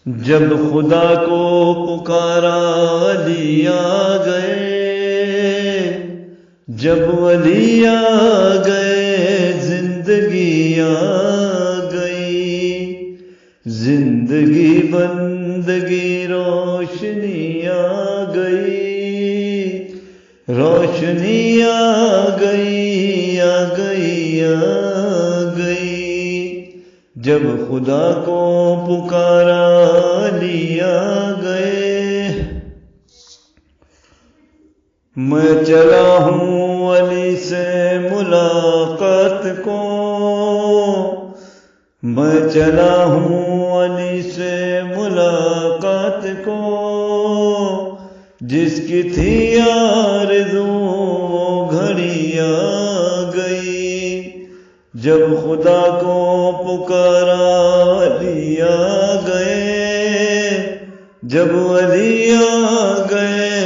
جب خدا کو پکارا علی آ گئے، جب ولی آ گئے زندگی آ گئی، زندگی بندگی روشنی آ گئی، روشنی آ گئی آ گئی آ گئی۔ جب خدا کو پکارا علی آ گئے، میں چلا ہوں علی سے ملاقات کو، میں چلا ہوں علی سے ملاقات کو، جس کی تھی آرزو وہ گھڑی آ گئی۔ جب خدا کو پکارا علی آ گئے، جب علی آ گئے